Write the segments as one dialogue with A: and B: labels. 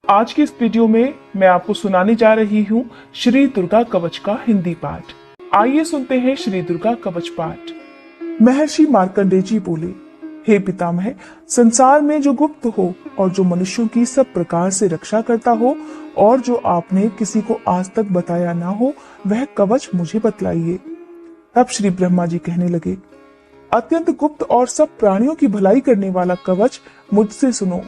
A: आज के इस वीडियो में मैं आपको सुनाने जा रही हूँ श्री दुर्गा कवच का हिंदी पाठ। आइए सुनते हैं श्री दुर्गा कवच पाठ। महर्षि मार्कंडेय जी बोले, हे पितामह, संसार में जो गुप्त हो और जो मनुष्यों की सब प्रकार से रक्षा करता हो और जो आपने किसी को आज तक बताया ना हो, वह कवच मुझे बतलाइए। तब श्री ब्रह्मा जी कहने लगे, अत्यंत गुप्त और सब प्राणियों की भलाई करने वाला कवच मुझसे सुनो।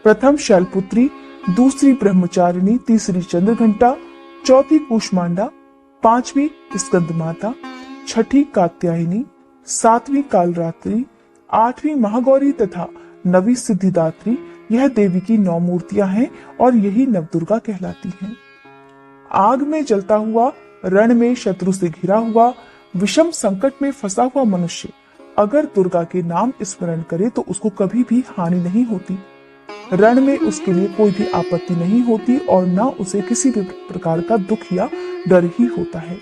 A: प्रथम शैलपुत्री, दूसरी ब्रह्मचारिणी, तीसरी चंद्रघंटा, चौथी कूष्मांडा, पांचवी स्कंदमाता, छठी कात्यायनी, सातवीं कालरात्रि, आठवीं महागौरी तथा नवी सिद्धिदात्री, यह देवी की 9 मूर्तियां हैं और यही नवदुर्गा कहलाती हैं। आग में जलता हुआ, रण में शत्रु से घिरा हुआ, विषम संकट में फंसा हुआ मनुष्य अगर दुर्गा के नाम स्मरण करे तो उसको कभी भी हानि नहीं होती। रण में उसके लिए कोई भी आपत्ति नहीं होती और न उसे किसी भी प्रकार का दुख या डर ही होता है।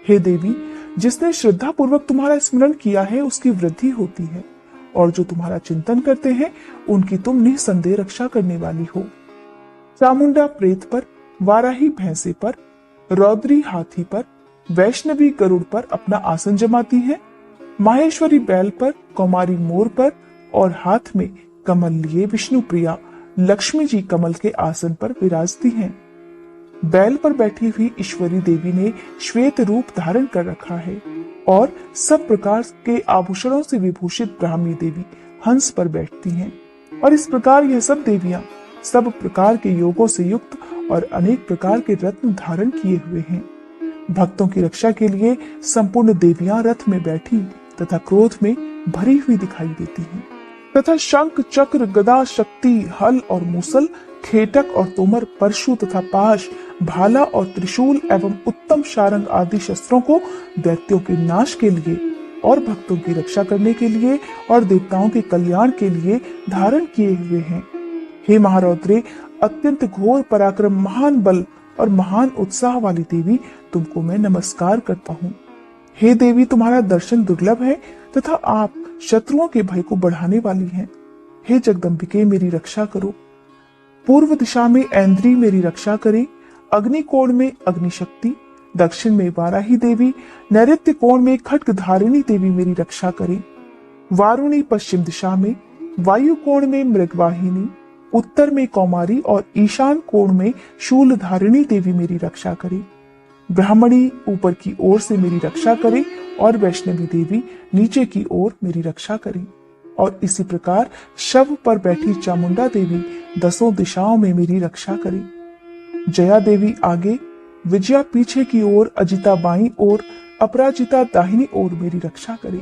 A: हे देवी, जिसने श्रद्धा पूर्वक तुम्हारा स्मरण किया है उसकी वृद्धि होती है और जो तुम्हारा चिंतन करते हैं उनकी तुम निसंदेह रक्षा करने वाली हो। चामुंडा प्रेत पर, वाराही भैंसे पर, रौद्री हाथी पर, वैष्णवी गरुड़ पर अपना आसन जमाती है, माहेश्वरी बैल पर, कौमारी मोर पर और हाथ में कमल लिए विष्णु प्रिया लक्ष्मी जी कमल के आसन पर विराजती हैं। बैल पर बैठी हुई ईश्वरी देवी ने श्वेत रूप धारण कर रखा है और सब प्रकार के आभूषणों से विभूषित ब्राह्मी देवी हंस पर बैठती हैं। और इस प्रकार यह सब देवियां सब प्रकार के योगों से युक्त और अनेक प्रकार के रत्न धारण किए हुए हैं। भक्तों की रक्षा के लिए संपूर्ण देवियां रथ में बैठी तथा क्रोध में भरी हुई दिखाई देती हैं तथा शंख, चक्र, गदा, शक्ति, हल और मूसल, खेटक और तोमर, परशु तथा पाश, भाला और त्रिशूल एवं उत्तम शारंग आदि शस्त्रों को दैत्यों के नाश के लिए और भक्तों की रक्षा करने के लिए और देवताओं के कल्याण के लिए धारण किए हुए हैं। हे महारौद्रे, अत्यंत घोर पराक्रम, महान बल और महान उत्साह वाली देवी, तुमको मैं नमस्कार करता हूँ। हे देवी, तुम्हारा दर्शन दुर्लभ है तथा आप शत्रुओं के भय को बढ़ाने वाली हैं। हे जगदम्बिके, मेरी रक्षा करो। पूर्व दिशा में ऐन्द्री मेरी रक्षा करे, अग्नि कोण में अग्निशक्ति, दक्षिण में वाराही देवी, नैऋत्य कोण में खड्गधारिणी देवी मेरी रक्षा करे, वारुणी पश्चिम दिशा में, वायु कोण में मृगवाहिनी, उत्तर में कौमारी और ईशान कोण में शूलधारिणी देवी मेरी रक्षा करे। ब्राह्मणी ऊपर की ओर से मेरी रक्षा करे और वैष्णवी देवी नीचे की ओर मेरी रक्षा करे। और इसी प्रकार शव पर बैठी चामुंडा देवी 10 दिशाओं में मेरी रक्षा करे। जया देवी आगे, विजया पीछे की ओर, अजिता बाईं ओर, अपराजिता दाहिनी ओर मेरी रक्षा करे।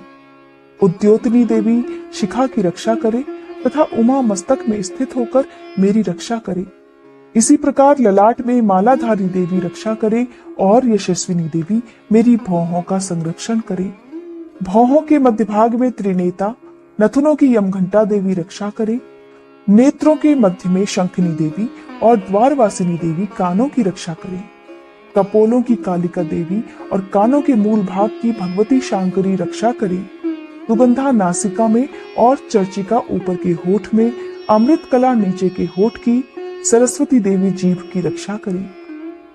A: उद्योतनी देवी शिखा की रक्षा करे तथा उमा मस्तक में स्थित होकर मेरी रक्षा करे। इसी प्रकार ललाट में मालाधारी देवी रक्षा करे और यशस्विनी देवी मेरी भौहों का संरक्षण करे। भौहों के मध्य भाग में त्रिनेता, नथुनों की यमघंटा देवी रक्षा करे। नेत्रों के मध्य में शंखनी देवी और द्वारवासिनी देवी कानों की रक्षा करे। कपोलों की कालिका देवी और कानों के मूल भाग की भगवती शांकरी रक्षा करे। सुगंधा नासिका में और चर्चिका ऊपर के होठ में, अमृत कला नीचे के होठ की, सरस्वती देवी जीभ की रक्षा करे।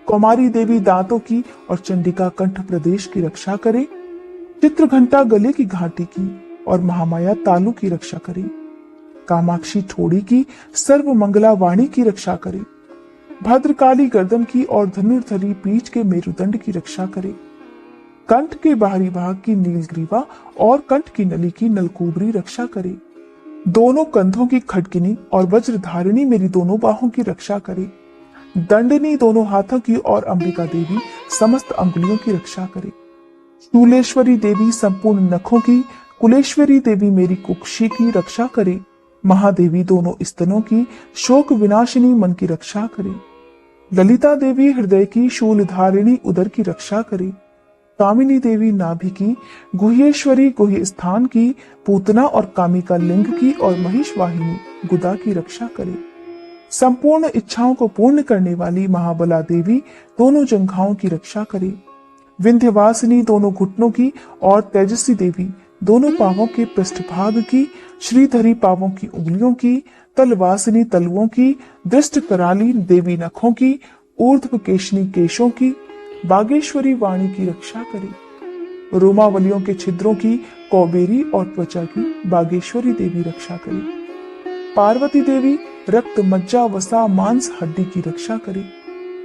A: कौमारी देवी दांतों की और चंडिका कंठ प्रदेश की रक्षा करे। चित्रघंटा गले की घाटी की और महामाया तालु की रक्षा करे। कामाक्षी ठोड़ी की, सर्व मंगला वाणी की रक्षा करे। भद्रकाली गर्दन की और धनुर्धरी पीठ के मेरुदंड की रक्षा करे। कंठ के बाहरी भाग की नीलग्रीवा और कंठ की नली की नलकूबरी रक्षा करे। दोनों कंधों की खड्गिनी और वज्रधारिणी मेरी दोनों बाहों की रक्षा करे। दंडनी दोनों हाथों की और अंबिका देवी समस्त अंगुलियों की रक्षा करे। शूलेश्वरी देवी संपूर्ण नखों की, कुलेश्वरी देवी मेरी कुक्षी की रक्षा करे। महादेवी दोनों स्तनों की, शोक विनाशिनी मन की रक्षा करे। ललिता देवी हृदय की, शूलधारिणी उदर की रक्षा करे। कामिनी देवी नाभि की, गुह्येश्वरी गुह्य स्थान की, पूतना और कामिका लिंग की और महिषवाहिनी गुदा की रक्षा करे। संपूर्ण इच्छाओं को पूर्ण करने वाली महाबला देवी दोनों जंघाओं की रक्षा करे। विंध्यवासिनी दोनों घुटनों की और तेजस्वी देवी दोनों पांवों के पृष्ठभाग की, श्रीधरी पांवों की उंगलियों की, तलवासिनी तलुओं की, दृष्ट कराली देवी नखों की, ऊर्ध्व केशनी केशों की, बागेश्वरी वाणी की रक्षा करे। रोमावलियों के छिद्रों की, कौबेरी और त्वचा की बागेश्वरी देवी रक्षा करे। पार्वती देवी रक्त मज्जा वसा मांस हड्डी की रक्षा करे।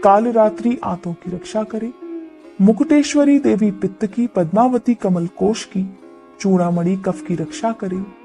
A: कालरात्रि आंतों की रक्षा करे। मुकुटेश्वरी देवी पित्त की, पद्मावती कमल कोश की, चूड़ामणि कफ की रक्षा करे।